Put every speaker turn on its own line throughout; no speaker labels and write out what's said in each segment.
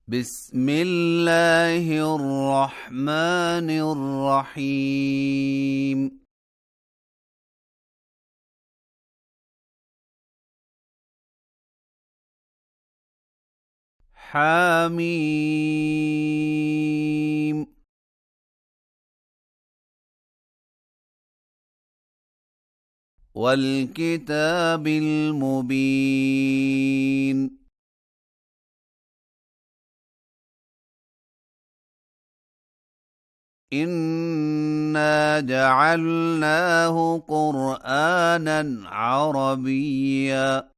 بسم الله الرحمن الرحيم. حميم. والكتاب المبين. إنا جعلناه قرآنا عربيا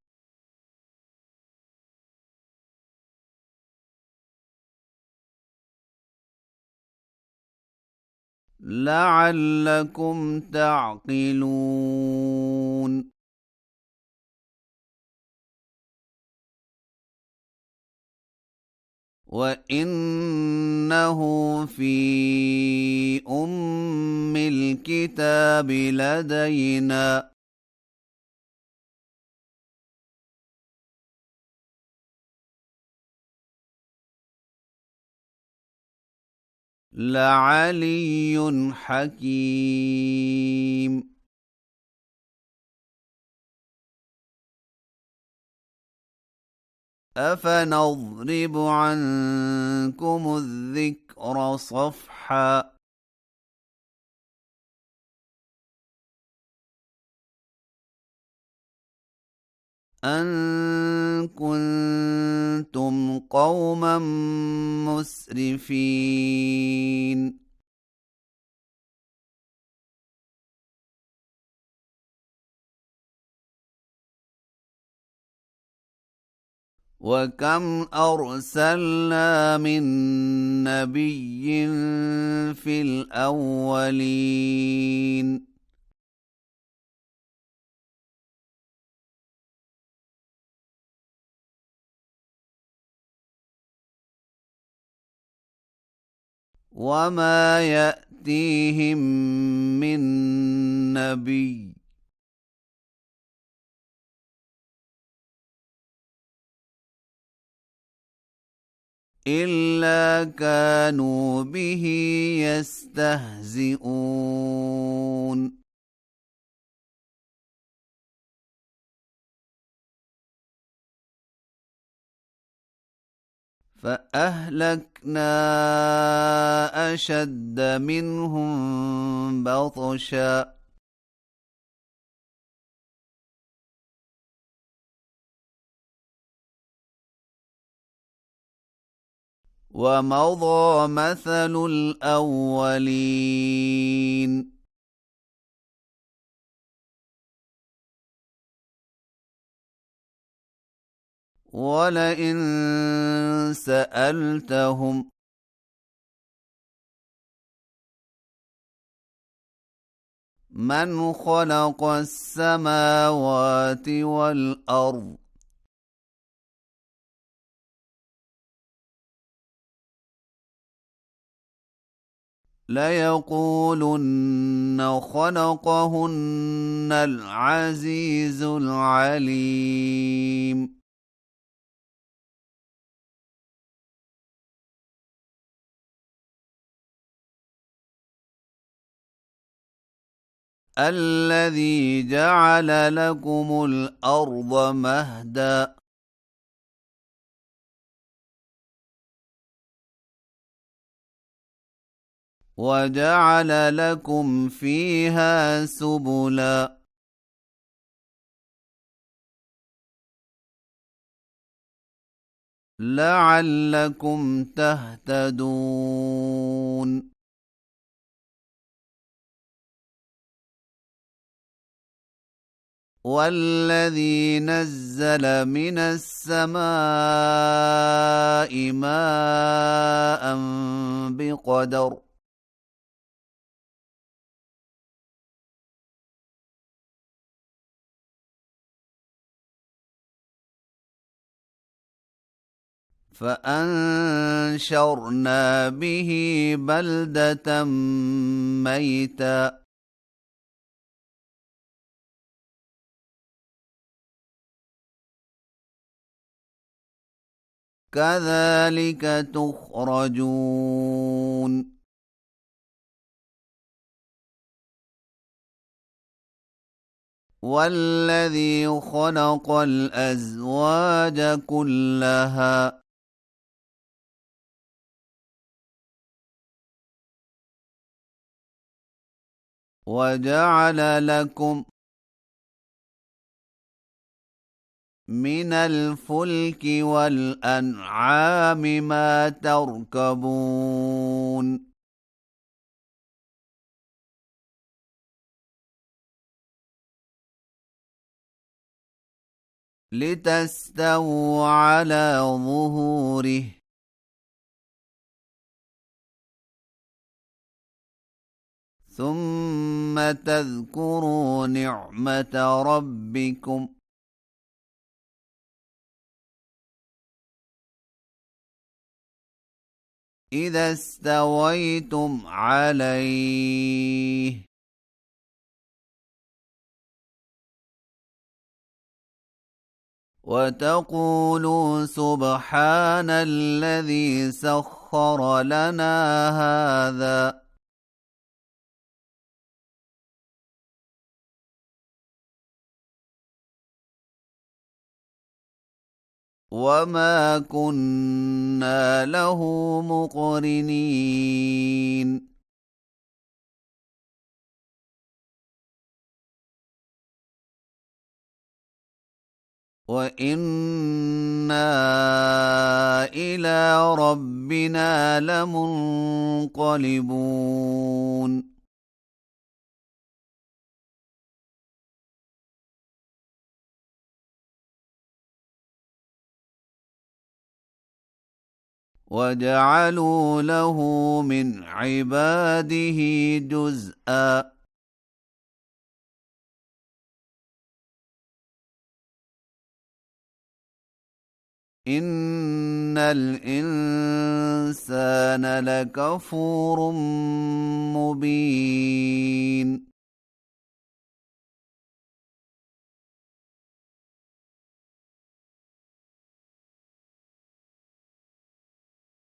لعلكم تعقلون. وإنه في أم الكتاب لدينا لعلي حكيم. أفنضرب عنكم الذكر صفحا أن كنتم قوما مسرفين. وكم أرسلنا من نبي في الأولين وما يأتيهم من نبي إلا كانوا به يستهزئون. فأهلكنا أشد منهم بطشا ومضى مثل الأولين ولئن سألتهم من خلق السماوات والأرض ليقولن خلقهن العزيز العليم. الذي جعل لكم الأرض مهدا وجعل لكم فيها سبلا لعلكم تهتدون. والذي نزل من السماء ماء بقدر فأنشرنا به بلدة ميتا كذلك تخرجون والذي خلق الأزواج كلها وجعل لكم من الفلك والأنعام ما تركبون لتستووا على ظهوره ثم تذكروا نعمة ربكم إذا استويتم عليه وتقولوا سبحان الذي سخر لنا هذا وما كنا له مقرنين وإنا إلى ربنا لمنقلبون وجعلوا له من عباده جزءا إن الإنسان لكفور مبين